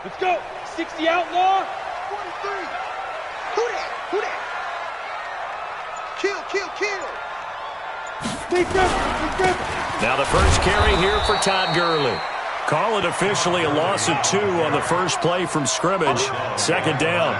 Let's go. 60 outlaw. 43. Who that? Who that? Kill, kill, kill. Now the first carry here for Todd Gurley. Call it officially a loss of 2 on the first play from scrimmage. Second down.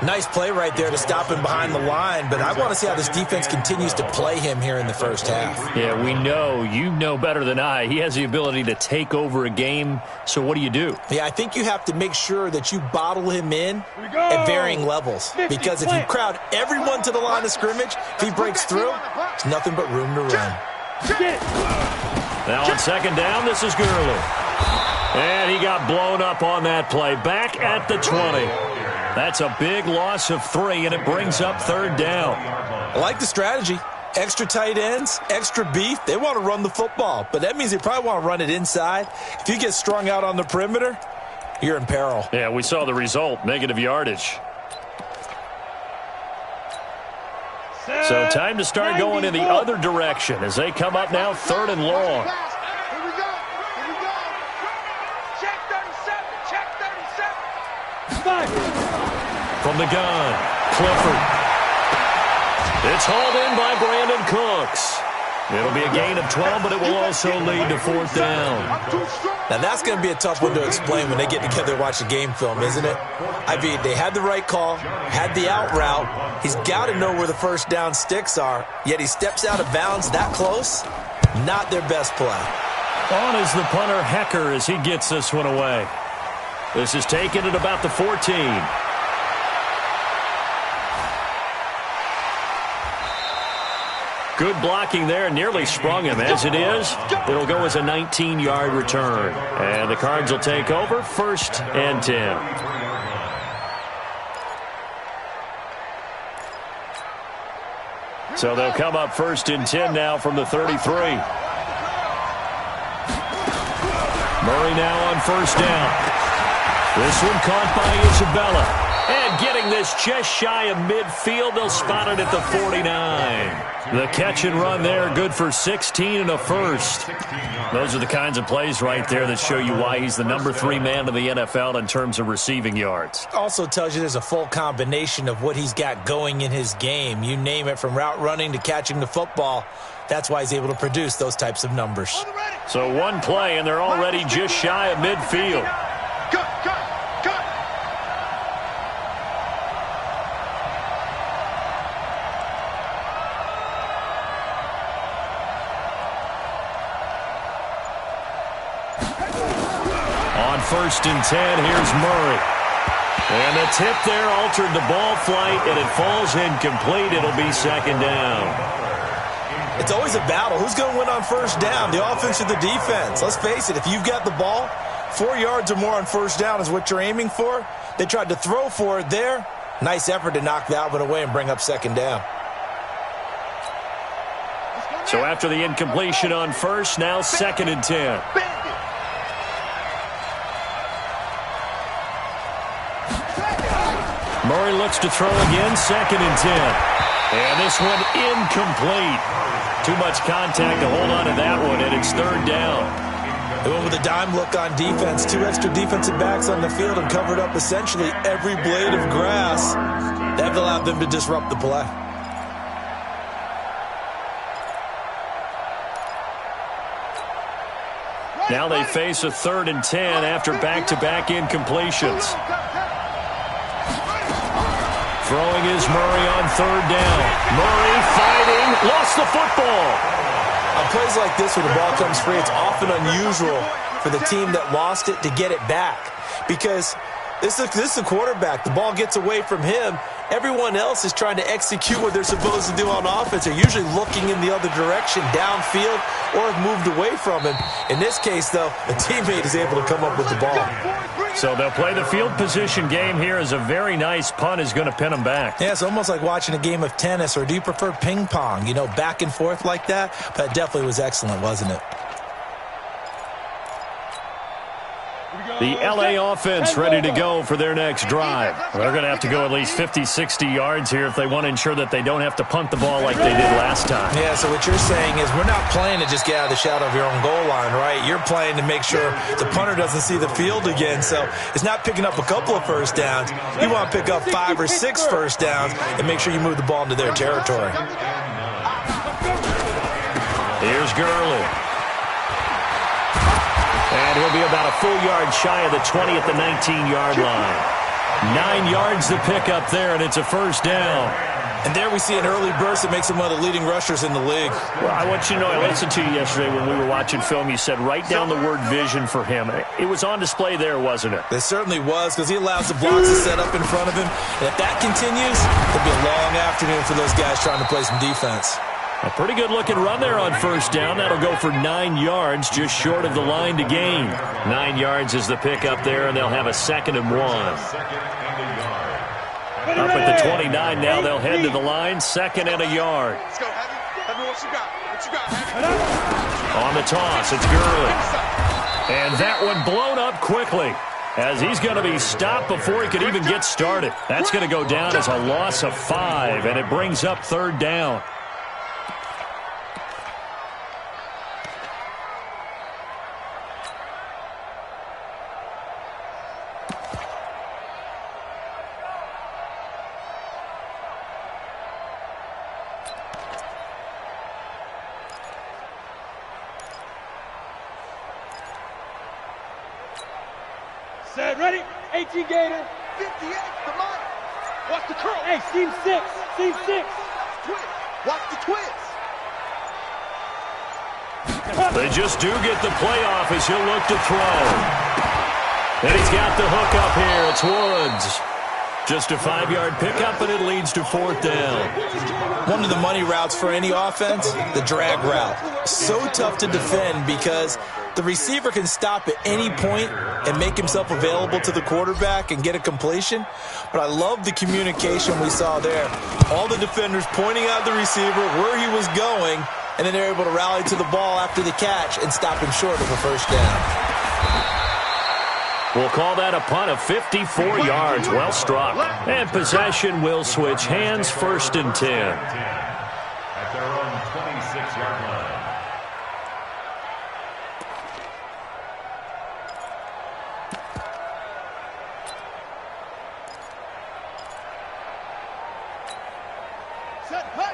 Nice play right there to stop him behind the line, but I want to see how this defense continues to play him here in the first half. Yeah, we know. You know better than I. He has the ability to take over a game, so what do you do? Yeah, I think you have to make sure that you bottle him in at varying levels, because if you crowd everyone to the line of scrimmage, if he breaks through, there's nothing but room to run. Now on second down, this is Gurley. And he got blown up on that play. Back at the 20. That's a big loss of 3, and it brings up third down. I like the strategy. Extra tight ends, extra beef. They want to run the football, but that means they probably want to run it inside. If you get strung out on the perimeter, you're in peril. Yeah, we saw the result, negative yardage. So time to start going in the other direction as they come up now third and long. From the gun, Clifford. It's hauled in by Brandon Cooks. It'll be a gain of 12, but it will also lead to fourth down. Now, that's going to be a tough one to explain when they get together and watch the game film, isn't it? I mean, they had the right call, had the out route. He's got to know where the first down sticks are, yet he steps out of bounds that close. Not their best play. On is the punter, Hecker, as he gets this one away. This is taken at about the 14. Good blocking there, nearly sprung him. As it is, it'll go as a 19-yard return. And the Cards will take over, 1st and 10. So they'll come up 1st and 10 now from the 33. Murray now on 1st down. This one caught by Isabella. And getting this just shy of midfield, they'll spot it at the 49. The catch and run there, good for 16 and a first. Those are the kinds of plays right there that show you why he's the number 3 man in the NFL in terms of receiving yards. Also tells you there's a full combination of what he's got going in his game. You name it, from route running to catching the football. That's why he's able to produce those types of numbers. So one play, and they're already just shy of midfield. On 1st and 10, here's Murray. And the tip there altered the ball flight, and it falls incomplete. It'll be 2nd down. It's always a battle. Who's going to win on 1st down, the offense or the defense? Let's face it, if you've got the ball, 4 yards or more on 1st down is what you're aiming for. They tried to throw for it there. Nice effort to knock that one away and bring up 2nd down. So after the incompletion on 1st, now 2nd and 10. Murray looks to throw again, 2nd and 10. And this one incomplete. Too much contact to hold on to that one, and it's 3rd down. They went with a dime look on defense. 2 extra defensive backs on the field and covered up essentially every blade of grass. That allowed them to disrupt the play. Now they face a 3rd and 10 after back-to-back incompletions. Throwing is Murray on 3rd down. Murray fighting, lost the football. On plays like this where the ball comes free, it's often unusual for the team that lost it to get it back. Because this is a quarterback. The ball gets away from him. Everyone else is trying to execute what they're supposed to do on offense. They're usually looking in the other direction, downfield, or have moved away from him. In this case, though, a teammate is able to come up with the ball. So they'll play the field position game here as a very nice punt is going to pin them back. Yeah, it's almost like watching a game of tennis, or do you prefer ping pong? You know, back and forth like that? But it definitely was excellent, wasn't it? Here we go. The LA offense ready to go for their next drive. They're going to have to go at least 50, 60 yards here if they want to ensure that they don't have to punt the ball like they did last time. Yeah, so what you're saying is we're not playing to just get out of the shadow of your own goal line, right? You're playing to make sure the punter doesn't see the field again. So it's not picking up a couple of first downs. You want to pick up 5 or 6 first downs and make sure you move the ball into their territory. Here's Gurley. And he'll be about a full yard shy of the 20 at the 19-yard line. 9 yards to pick up there, and it's a first down. And there we see an early burst that makes him one of the leading rushers in the league. Well, I want you to know, I listened to you yesterday when we were watching film. You said write down the word vision for him. It was on display there, wasn't it? It certainly was, because he allows the blocks to set up in front of him. And if that continues, it'll be a long afternoon for those guys trying to play some defense. A pretty good-looking run there on first down. That'll go for 9 yards, just short of the line to gain. 9 yards is the pickup there, and they'll have a 2nd and 1. Up at the 29 now, they'll head to the line, 2nd and a yard. Let's go, Heavy. What you got? What you got, Heavy? On the toss, it's Gurley. And that one blown up quickly, as he's going to be stopped before he could even get started. That's going to go down as a loss of 5, and it brings up 3rd down. Set, ready? 18 Gator. 58, the money. Watch the curl. Hey, scheme 6. Scheme 6. Twist. Watch the twist. They just do get the playoff as he'll look to throw. And he's got the hook up here. It's Woods. Just a 5-yard pickup, and it leads to 4th down. One of the money routes for any offense, the drag route. So tough to defend because the receiver can stop at any point and make himself available to the quarterback and get a completion. But I love the communication we saw there. All the defenders pointing out the receiver, where he was going, and then they're able to rally to the ball after the catch and stop him short of a first down. We'll call that a punt of 54 yards. Well struck. And possession will switch hands, 1st and 10. At their own 26-yard line.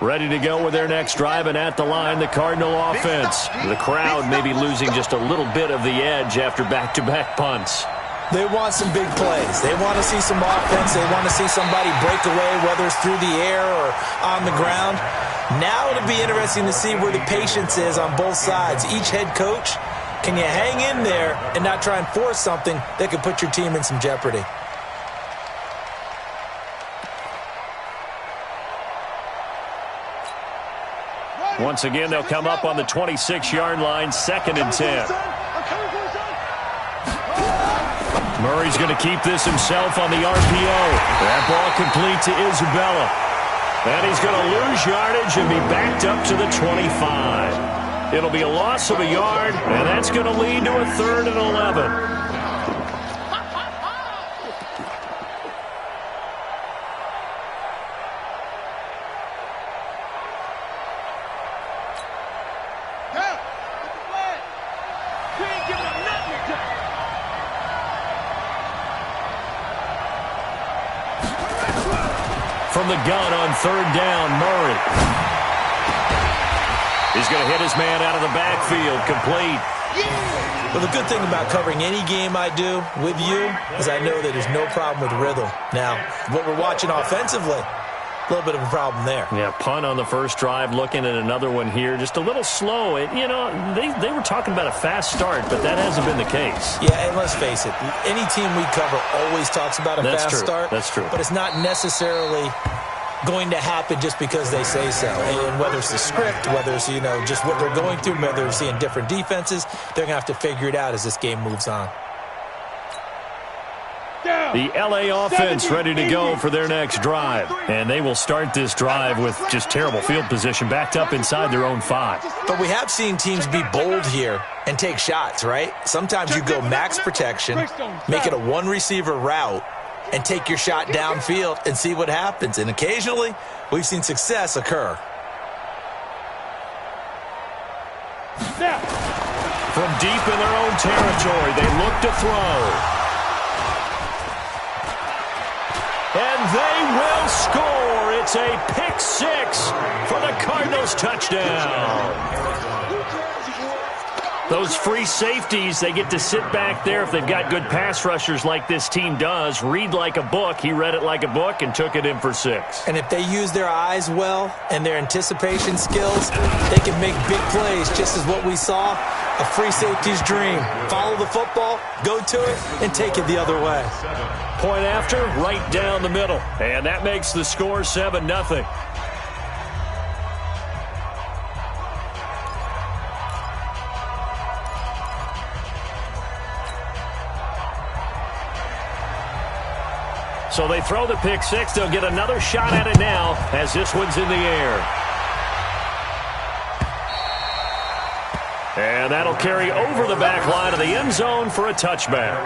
Ready to go with their next drive, and at the line, the Cardinal offense. The crowd may be losing just a little bit of the edge after back-to-back punts. They want some big plays. They want to see some offense. They want to see somebody break away, whether it's through the air or on the ground. Now it'll be interesting to see where the patience is on both sides. Each head coach, can you hang in there and not try and force something that could put your team in some jeopardy? Once again, they'll come up on the 26-yard line, 2nd and 10. Murray's going to keep this himself on the RPO. That ball complete to Isabella. And he's going to lose yardage and be backed up to the 25. It'll be a loss of a yard, and that's going to lead to a 3rd and 11. From the gun on 3rd down, Murray. He's going to hit his man out of the backfield, complete. Well, the good thing about covering any game I do with you is I know that there's no problem with rhythm. Now, what we're watching offensively, a little bit of a problem there. Yeah, punt on the first drive, looking at another one here. Just a little slow. You know, they were talking about a fast start, but that hasn't been the case. Yeah, and let's face it, any team we cover always talks about a fast start. That's true. But it's not necessarily going to happen just because they say so. And whether it's the script, whether it's, you know, just what they're going through, whether they're seeing different defenses, they're going to have to figure it out as this game moves on. The LA offense ready to go for their next drive. And they will start this drive with just terrible field position, backed up inside their own 5. But we have seen teams be bold here and take shots, right? Sometimes you go max protection, make it a one-receiver route, and take your shot downfield and see what happens. And occasionally, we've seen success occur. From deep in their own territory, they look to throw. And they will score. It's a pick 6 for the Cardinals touchdown. Those free safeties, they get to sit back there if they've got good pass rushers like this team does. Read like a book. He read it like a book and took it in for 6. And if they use their eyes well and their anticipation skills, they can make big plays, just as what we saw, a free safety's dream. Follow the football, go to it, and take it the other way. Point after, right down the middle. And that makes the score 7-0. So they throw the pick 6. They'll get another shot at it now as this one's in the air. And that'll carry over the back line of the end zone for a touchback.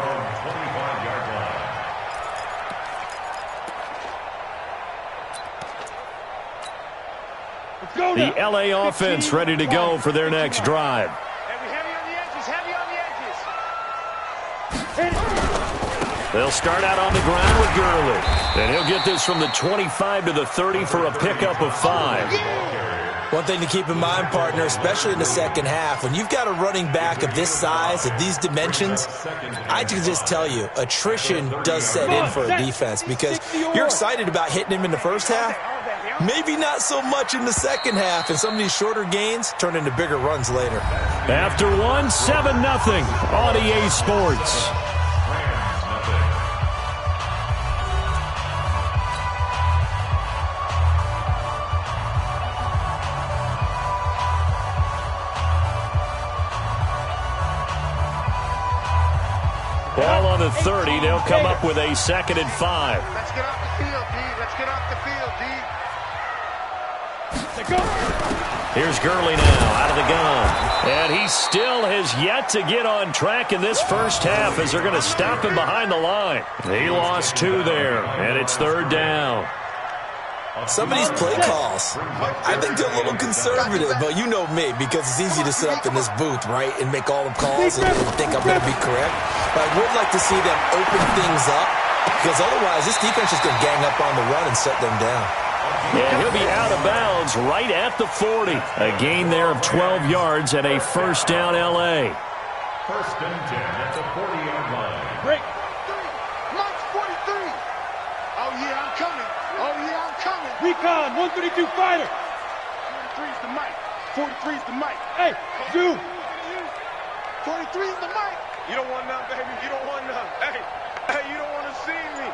The LA offense ready to go for their next drive. Heavy on the edges, heavy on the edges. They'll start out on the ground with Gurley. And he'll get this from the 25 to the 30 for a pickup of 5. One thing to keep in mind, partner, especially in the second half, when you've got a running back of this size, of these dimensions, I can just tell you, attrition does set in for a defense because you're excited about hitting him in the first half. Maybe not so much in the second half, and some of these shorter gains turn into bigger runs later. After 7-0 on EA Sports. Ball on the 30. They'll come up with a 2nd and 5. Let's get off the field, D. Let's get off the field, D. Here's Gurley now out of the gun. And he still has yet to get on track in this first half as they're going to stop him behind the line. He lost 2 there, and it's 3rd down. Some of these play calls, I think they're a little conservative, but you know me, because it's easy to sit up in this booth, right, and make all the calls and think I'm going to be correct. But I would like to see them open things up, because otherwise this defense is going to gang up on the run and shut them down. And he'll be out of bounds right at the 40. A gain there of 12 yards and a 1st down L.A. 1st and 10 at the 40-yard line. Break. Mike's 43. Oh, yeah, I'm coming. Oh, yeah, I'm coming. Recon, 132 fighter. 43's the mic. 43's the mic. Hey, Zoo. 43's the mic. You don't want none, baby. You don't want none. Hey, you don't want to see me.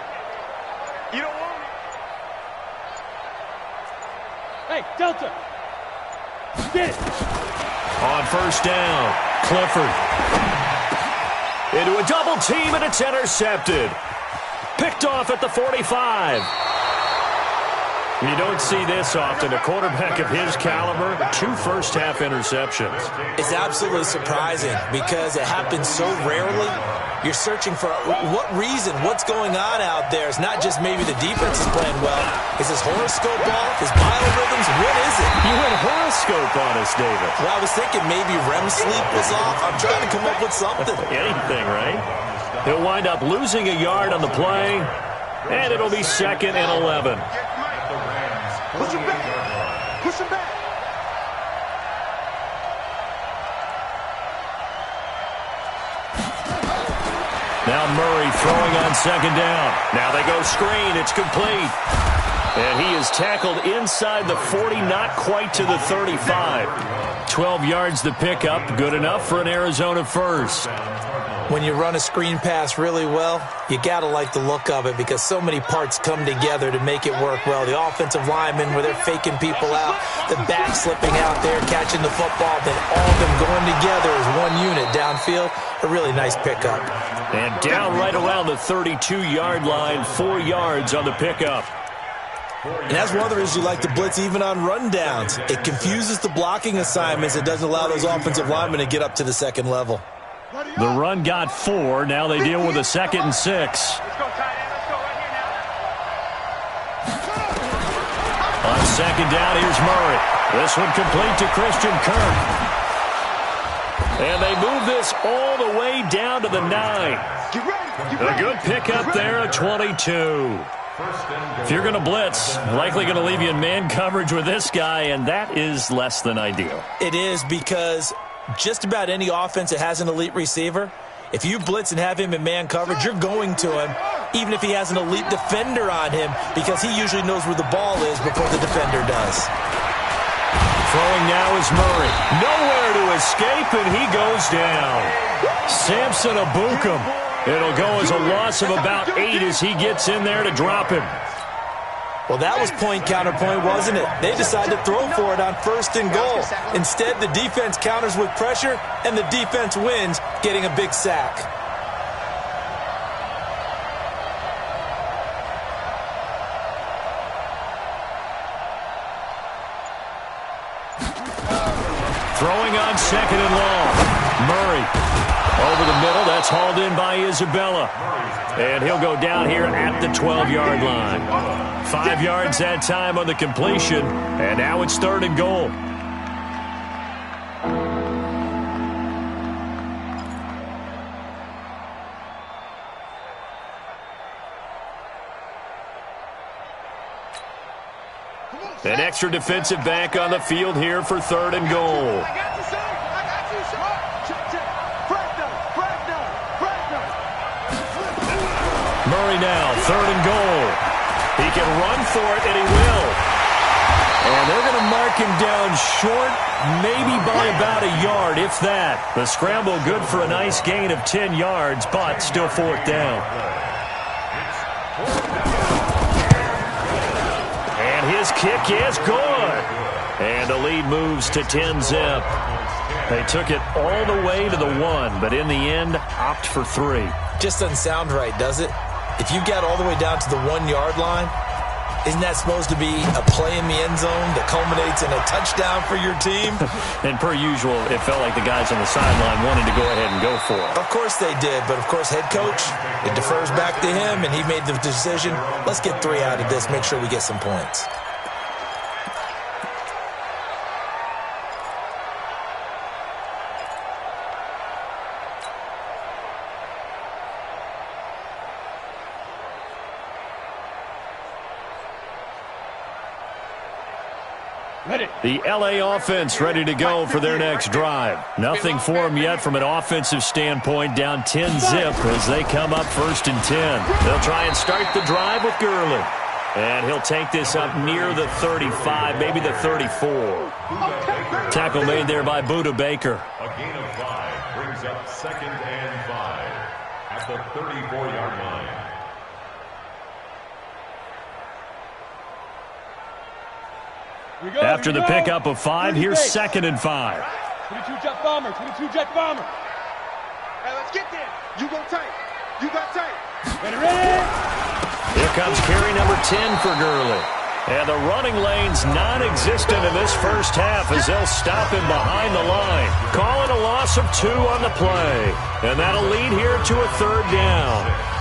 You don't want me. Hey, Delta. Get it. On 1st down, Clifford. Into a double team, and it's intercepted. Picked off at the 45. You don't see this often. A quarterback of his caliber, 2 first-half interceptions. It's absolutely surprising because it happens so rarely. You're searching for what reason, what's going on out there. It's not just maybe the defense is playing well. Is his horoscope off? His biorhythms? What is it? You went horoscope on us, David. Well, I was thinking maybe REM sleep was off. I'm trying to come up with something. Anything, right? He'll wind up losing a yard on the play, and it'll be 2nd and 11. Push him back. Push him back. Now Murray throwing on 2nd down. Now they go screen. It's complete. And he is tackled inside the 40, not quite to the 35. 12 yards to pick up. Good enough for an Arizona 1st. When you run a screen pass really well, you got to like the look of it because so many parts come together to make it work well. The offensive linemen, where they're faking people out, the back slipping out there, catching the football, then all of them going together as one unit downfield. A really nice pickup. And down right around the 32-yard line, 4 yards on the pickup. And that's one of the reasons you like to blitz even on rundowns. It confuses the blocking assignments. It doesn't allow those offensive linemen to get up to the second level. The run got 4. Now they deal with a 2nd and 6. Let's go, tight end. Let's go right here now. On 2nd down, here's Murray. This one complete to Christian Kirk. And they move this all the way down to the 9. A good pickup there at 22. If you're going to blitz, likely going to leave you in man coverage with this guy, and that is less than ideal. It is because just about any offense that has an elite receiver, if you blitz and have him in man coverage, you're going to him, even if he has an elite defender on him, because he usually knows where the ball is before the defender does. Throwing now is Murray. Nowhere to escape, and he goes down. Samson Abukum. It'll go as a loss of about 8 as he gets in there to drop him. Well, that was point counterpoint, wasn't it? They decided to throw for it on 1st and goal. Instead, the defense counters with pressure, and the defense wins, getting a big sack. Throwing on 2nd and long. Murray over the middle. That's hauled in by Isabella. And he'll go down here at the 12-yard line. 5 yards that time on the completion. And now it's 3rd and goal. An extra defensive back on the field here for 3rd and goal. Murray now, 3rd and goal. He can run for it, and he will. And they're going to mark him down short, maybe by about a yard, if that. The scramble good for a nice gain of 10 yards, but still 4th down. And his kick is good. And the lead moves to 10-zip. They took it all the way to the 1, but in the end, opt for 3. Just doesn't sound right, does it? If you got all the way down to the 1-yard line, isn't that supposed to be a play in the end zone that culminates in a touchdown for your team? And per usual, it felt like the guys on the sideline wanted to go ahead and go for it. Of course they did, but of course head coach, it defers back to him, and he made the decision, let's get 3 out of this, make sure we get some points. The L.A. offense ready to go for their next drive. Nothing for them yet from an offensive standpoint, down 10-zip as they come up 1st and 10. They'll try and start the drive with Gurley. And he'll take this up near the 35, maybe the 34. Tackle made there by Buda Baker. A gain of 5 brings up 2nd and 5 at the 34-yard line. After the pickup of 5, here's 2nd and 5. 22 jet bomber, 22 jet bomber. Hey, let's get there. You go tight. You got tight. Ready, ready. Here comes carry number 10 for Gurley. And the running lane's non-existent in this first half as they'll stop him behind the line. Calling a loss of 2 on the play. And that'll lead here to a 3rd down.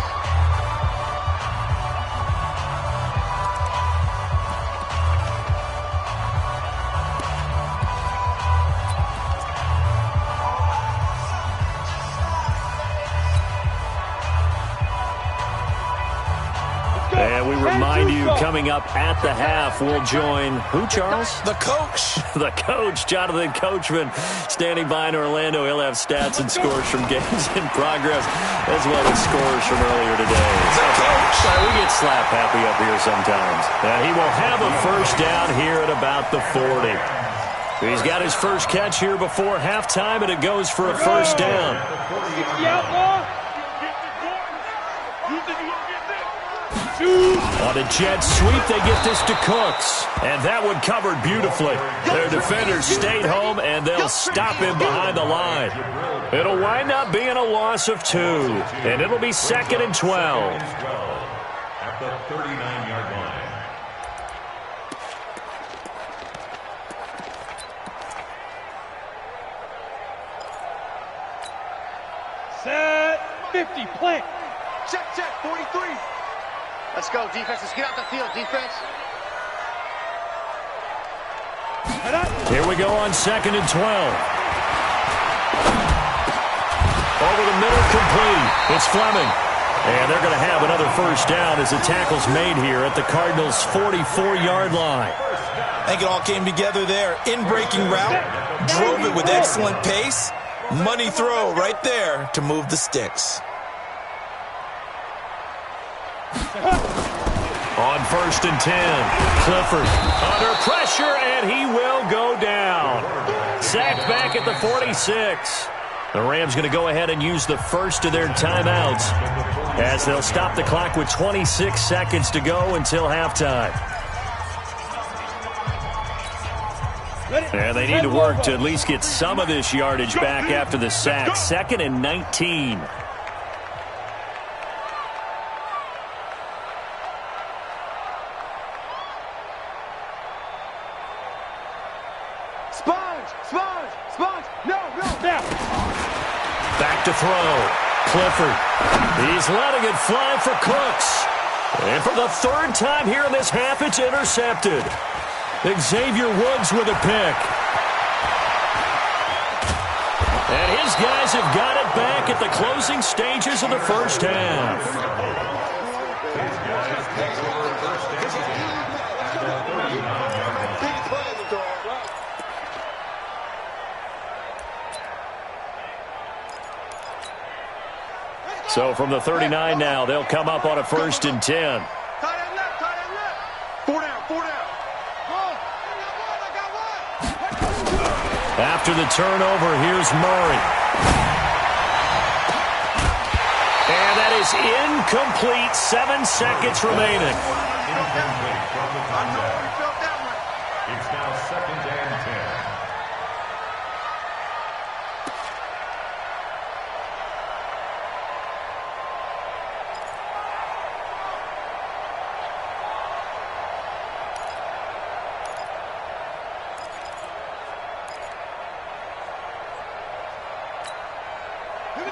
And we remind you, coming up at the half, we'll join who, Charles? The coach. The coach, Jonathan Coachman, standing by in Orlando. He'll have stats and scores from games in progress, as well as scores from earlier today. The coach. We get slap happy up here sometimes. And he will have a 1st down here at about the 40. He's got his first catch here before halftime, and it goes for a 1st down. 60 outlaw. On a jet sweep, they get this to Cooks. And that one covered beautifully. Their defenders stayed home, and they'll stop him behind the line. It'll wind up being a loss of 2, and it'll be 2nd and 12. At the 39-yard line. Set 50, plant. Check, 43. Let's go, defense. Let's get out the field, defense. Here we go on 2nd and 12. Over the middle, complete. It's Fleming. And they're going to have another first down as the tackle's made here at the Cardinals' 44-yard line. I think it all came together there. In-breaking route, drove it with excellent pace. Money throw right there to move the sticks. On 1st and 10, Clifford under pressure, and he will go down. Sacked back at the 46. The Rams going to go ahead and use the first of their timeouts as they'll stop the clock with 26 seconds to go until halftime. And they need to work to at least get some of this yardage back after the sack. 2nd and 19. Sponge. No. Now. Back to throw. Clifford. He's letting it fly for Cooks. And for the 3rd time here in this half, it's intercepted. Xavier Woods with a pick. And his guys have got it back at the closing stages of the first half. So from the 39 now, they'll come up on a 1st and 10. Four down. After the turnover, here's Murray. And that is incomplete. 7 seconds remaining. It's now 2nd and 10.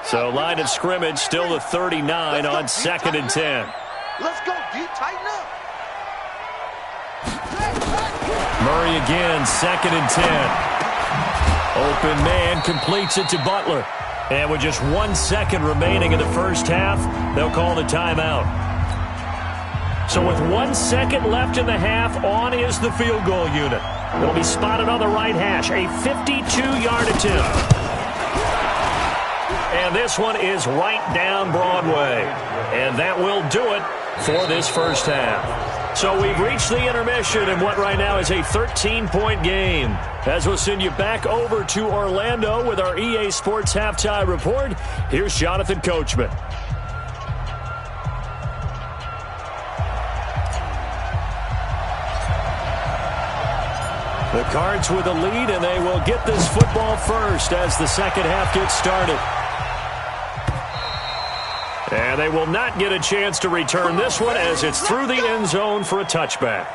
So line of scrimmage still the 39 on 2nd and 10. Let's go, D. Tighten up. Murray again, 2nd and 10. Open man completes it to Butler. And with just 1 second remaining in the first half, they'll call the timeout. So with 1 second left in the half, on is the field goal unit. It'll be spotted on the right hash, a 52-yard attempt. And this one is right down Broadway. And that will do it for this first half. So we've reached the intermission in what right now is a 13-point game. As we'll send you back over to Orlando with our EA Sports Halftime Report, here's Jonathan Coachman. The Cards with the lead, and they will get this football first as the second half gets started. And they will not get a chance to return this one as it's through the end zone for a touchback.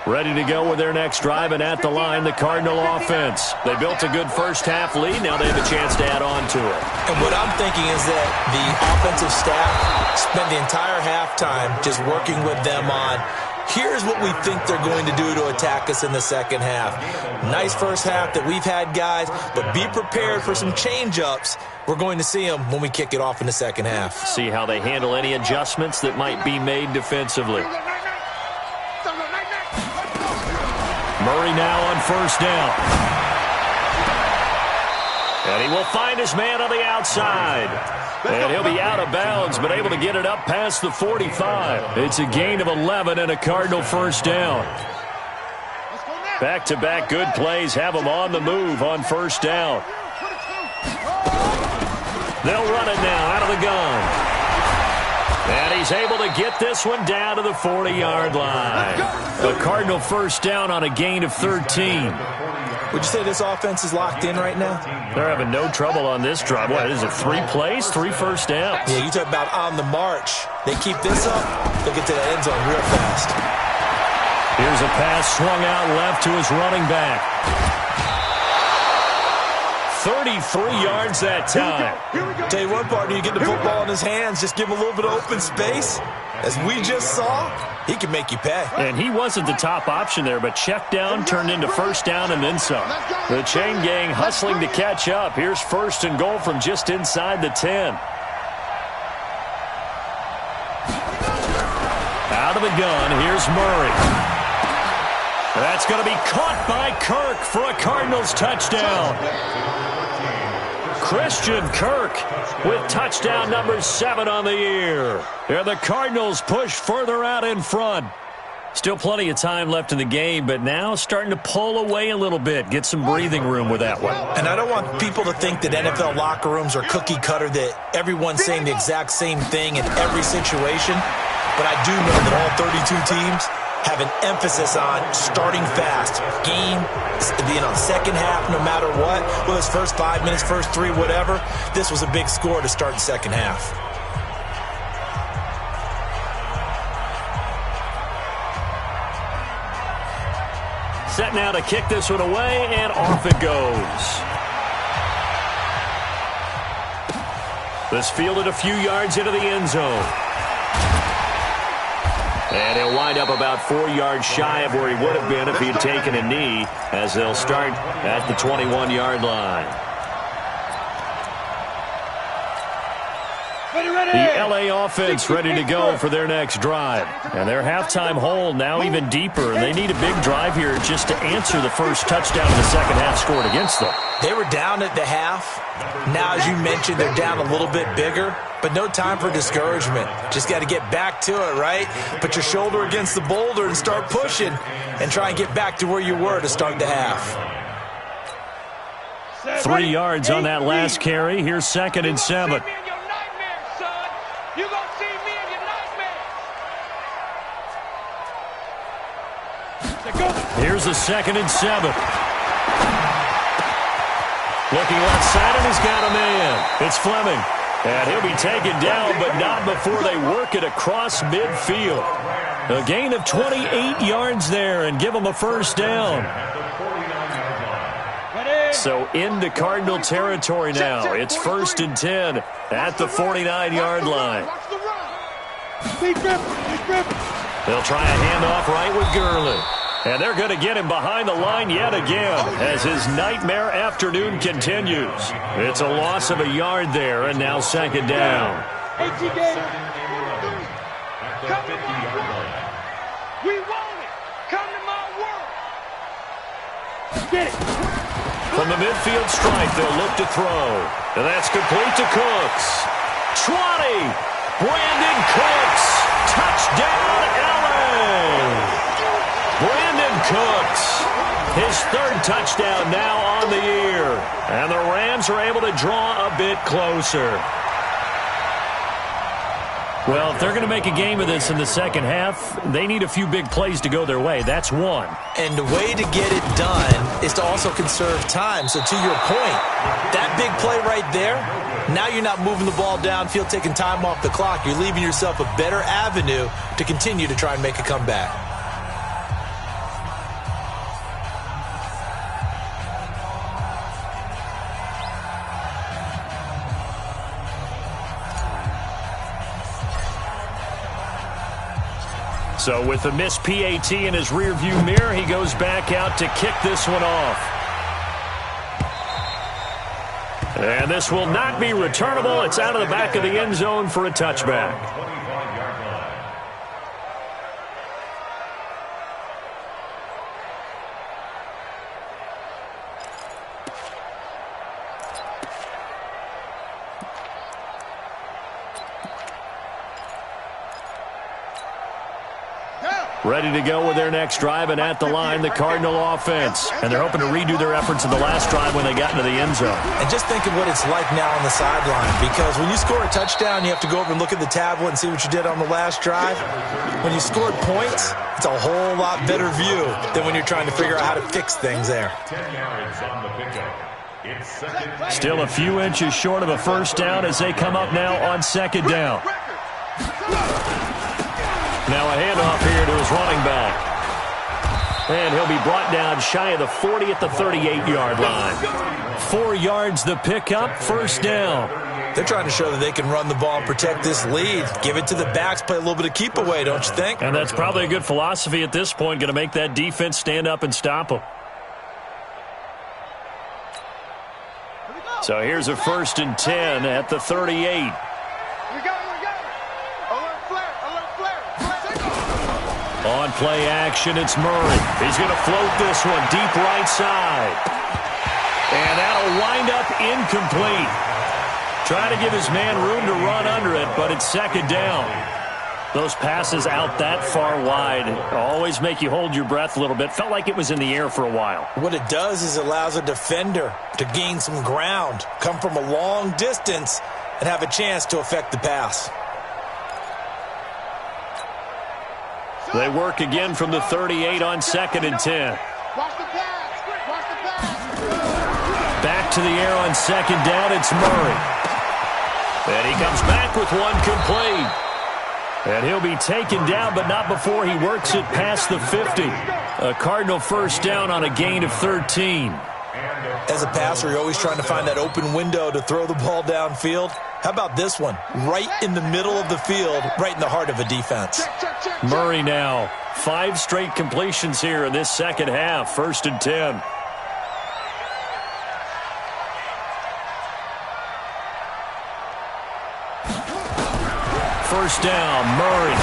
Ready to go with their next drive, and at the line, the Cardinal offense. They built a good first half lead. Now they have a chance to add on to it. And what I'm thinking is that the offensive staff spent the entire halftime just working with them on, here's what we think they're going to do to attack us in the second half. Nice first half that we've had, guys, but be prepared for some change-ups. We're going to see them when we kick it off in the second half. See how they handle any adjustments that might be made defensively. Murray now on first down. And he will find his man on the outside. And he'll be out of bounds, but able to get it up past the 45. It's a gain of 11 and a Cardinal first down. Back-to-back good plays have them on the move on first down. They'll run it now out of the gun. And he's able to get this one down to the 40-yard line. The Cardinal first down on a gain of 13. Would you say this offense is locked in right now? They're having no trouble on this drive. What is it, 3 plays, 3 first downs? Yeah, you talk about on the march. They keep this up, they'll get to the end zone real fast. Here's a pass swung out left to his running back. 33 yards that time. Tell you one partner, you get the football in his hands, just give him a little bit of open space. As we just saw, he can make you pay. And he wasn't the top option there, but check down turned into first down and then some. The chain gang hustling to catch up. Here's first and goal from just inside the 10. Out of the gun, here's Murray. That's going to be caught by Kirk for a Cardinals touchdown. Christian Kirk with touchdown number 7 on the year. And the Cardinals push further out in front. Still plenty of time left in the game, but now starting to pull away a little bit. Get some breathing room with that one. And I don't want people to think that NFL locker rooms are cookie cutter, that everyone's saying the exact same thing in every situation. But I do know that all 32 teams have an emphasis on starting fast. Game, second half, no matter what. Whether it's first 5 minutes, first 3, whatever. This was a big score to start the second half. Set now to kick this one away, and off it goes. This fielded a few yards into the end zone. And he'll wind up about 4 yards shy of where he would have been if he had taken a knee, as they'll start at the 21-yard line. The L.A. offense ready to go for their next drive. And their halftime hole now even deeper, and they need a big drive here just to answer the first touchdown in the second half scored against them. They were down at the half. Now, as you mentioned, they're down a little bit bigger, but no time for discouragement. Just got to get back to it, right? Put your shoulder against the boulder and start pushing and try and get back to where you were to start the half. 3 yards on that last carry. Here's 2nd and 7. Here's a 2nd and 7. Looking left side, and he's got a man. It's Fleming. And he'll be taken down, but not before they work it across midfield. A gain of 28 yards there and give him a first down. So into Cardinal territory now. It's 1st and 10 at the 49-yard line. They'll try a handoff right with Gurley. And they're going to get him behind the line yet again as his nightmare afternoon continues. It's a loss of a yard there, and now 2nd down. We want it. Come to my world. Get it. From the midfield stripe, they'll look to throw. And that's complete to Cooks. 20. Brandon Cooks. Touchdown, LA. Brandon Cooks, his 3rd touchdown now on the year. And the Rams are able to draw a bit closer. Well, if they're going to make a game of this in the second half, they need a few big plays to go their way. That's one. And the way to get it done is to also conserve time. So to your point, that big play right there, now you're not moving the ball downfield, taking time off the clock. You're leaving yourself a better avenue to continue to try and make a comeback. So with the missed PAT in his rearview mirror, he goes back out to kick this one off. And this will not be returnable. It's out of the back of the end zone for a touchback. Ready to go with their next drive, and at the line, the Cardinal offense. And they're hoping to redo their efforts in the last drive when they got into the end zone. And just think of what it's like now on the sideline, because when you score a touchdown, you have to go over and look at the tablet and see what you did on the last drive. When you scored points, it's a whole lot better view than when you're trying to figure out how to fix things there. 10 yards on the pickup. It's second. Still a few inches short of a first down as they come up now on second down. Now a handoff here to his running back. And he'll be brought down shy of the 40 at the 38-yard line. 4 yards the pickup, first down. They're trying to show that they can run the ball and protect this lead. Give it to the backs, play a little bit of keep away, don't you think? And that's probably a good philosophy at this point, going to make that defense stand up and stop them. So here's a 1st and 10 at the 38. On play action, it's Murray. He's going to float this one deep right side. And that'll wind up incomplete. Trying to give his man room to run under it, but it's second down. Those passes out that far wide always make you hold your breath a little bit. Felt like it was in the air for a while. What it does is it allows a defender to gain some ground, come from a long distance, and have a chance to affect the pass. They work again from the 38 on 2nd and 10. Back to the air on 2nd down, it's Murray. And he comes back with one complete. And he'll be taken down, but not before he works it past the 50. A Cardinal first down on a gain of 13. As a passer, you're always trying to find that open window to throw the ball downfield. How about this one? Right in the middle of the field, right in the heart of a defense. Murray now, 5 straight completions here in this second half. 1st and 10. First down, Murray.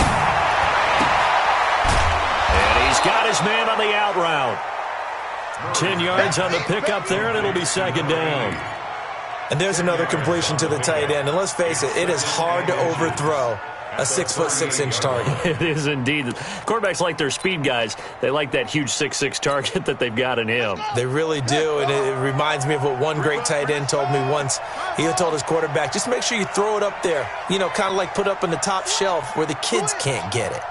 And he's got his man on the out route. 10 yards on the pickup there, and it'll be second down. And there's another completion to the tight end. And let's face it, it is hard to overthrow a 6'6" target. It is indeed. Quarterbacks like their speed guys. They like that huge 6'6" target that they've got in him. They really do, and it reminds me of what one great tight end told me once. He told his quarterback, just make sure you throw it up there, you know, kind of like put up on the top shelf where the kids can't get it.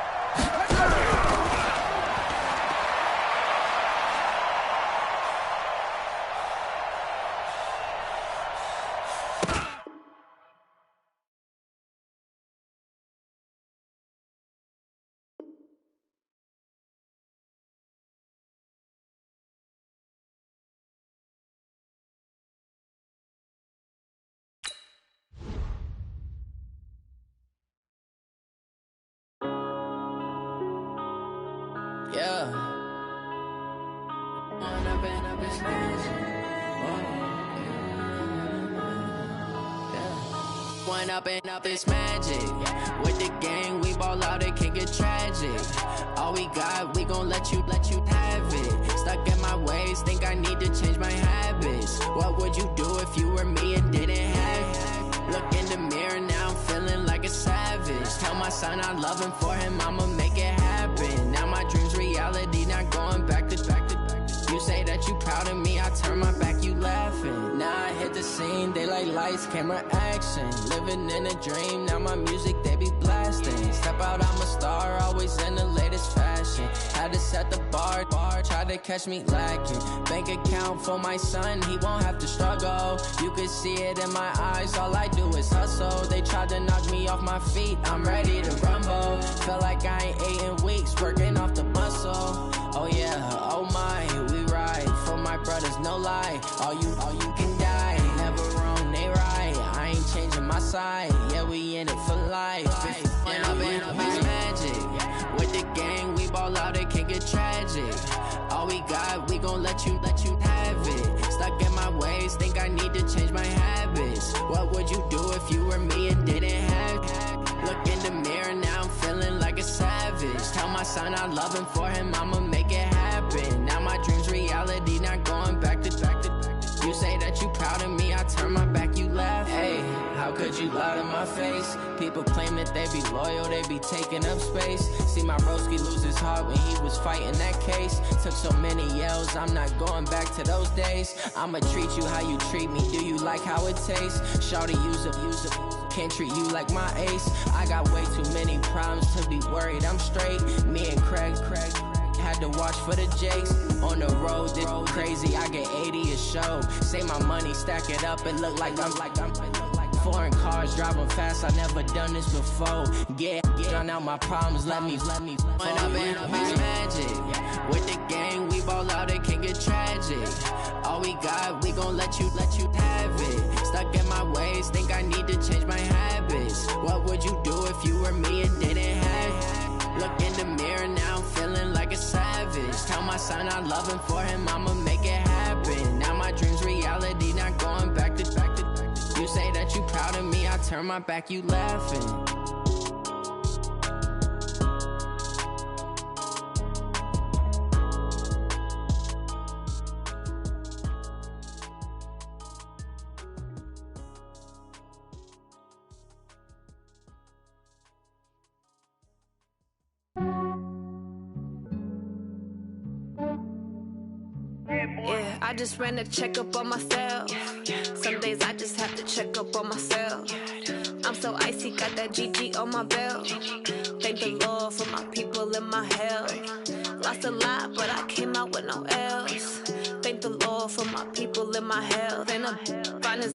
Yeah. One up and up, it's magic. With the gang, we ball out, it can get tragic. All we got, we gon' let you have it. Stuck in my ways, think I need to change my habits. What would you do if you were me and didn't have it? Look in the mirror, now I'm feeling like a savage. Tell my son I love him, for him I'ma make it happen. Now my dream's reality, not going back to back. You say that you proud of me, I turn my back, you laughing. Now I hit the scene, they like lights, camera, action. Living in a dream, now my music, they be blasting. Step out, I'm a star, always in the latest fashion. Had to set the bar, try to catch me lacking. Bank account for my son, he won't have to struggle. You could see it in my eyes, all I do is hustle. They tried to knock me off my feet, I'm ready to rumble. Feel like I ain't ate in weeks, working off the muscle. Oh yeah, oh my, we ride for my brothers, no lie. All you can die, never wrong, they right. I ain't changing my side, yeah, we in it for life. When up and up is magic. With the gang, we ball out, it can get tragic. All we got, we gon' let you have it. Stuck in my ways, think I need to change my habits. What would you do if you were me and didn't have it? Look in the mirror, now I'm feeling like a savage. Tell my son I love him, for him I'ma make it happen. Now my dream's reality, not going back to back. You say that you proud of me, I turn my back, you laugh. Hey, how could you lie to my face? People People claim that they be loyal, they be taking up space. See my broski lose his heart when he was fighting that case. Took so many yells, I'm not going back to those days. I'ma treat you how you treat me, do you like how it tastes? Shawty, use a can't treat you like my ace. I got way too many problems to be worried, I'm straight. Me and Craig had to watch for the Jakes. On the road, this crazy, I get 80 a show. Say my money, stack it up and look like I'm foreign cars, driving fast, I never done this before. Get drown out my problems, let me When up in beach magic. With the gang, we ball out, it can get tragic. All we got, we gon' let you have it. Stuck in my ways, think I need to change my habits. What would you do if you were me and didn't have it? Look in the mirror now, I'm feeling like a savage. Tell my son I love him, for him I'ma make it happen. Now my dream's reality, not going back to. You say that you proud of me, I turn my back, you laughing. Yeah, I just ran a checkup on myself. Some days I just have to check up on myself. I'm so icy, got that GG on my belt. Thank the Lord for my people and my health. Lost a lot, but I came out with no L's. Thank the Lord for my people and my health. And I'm finding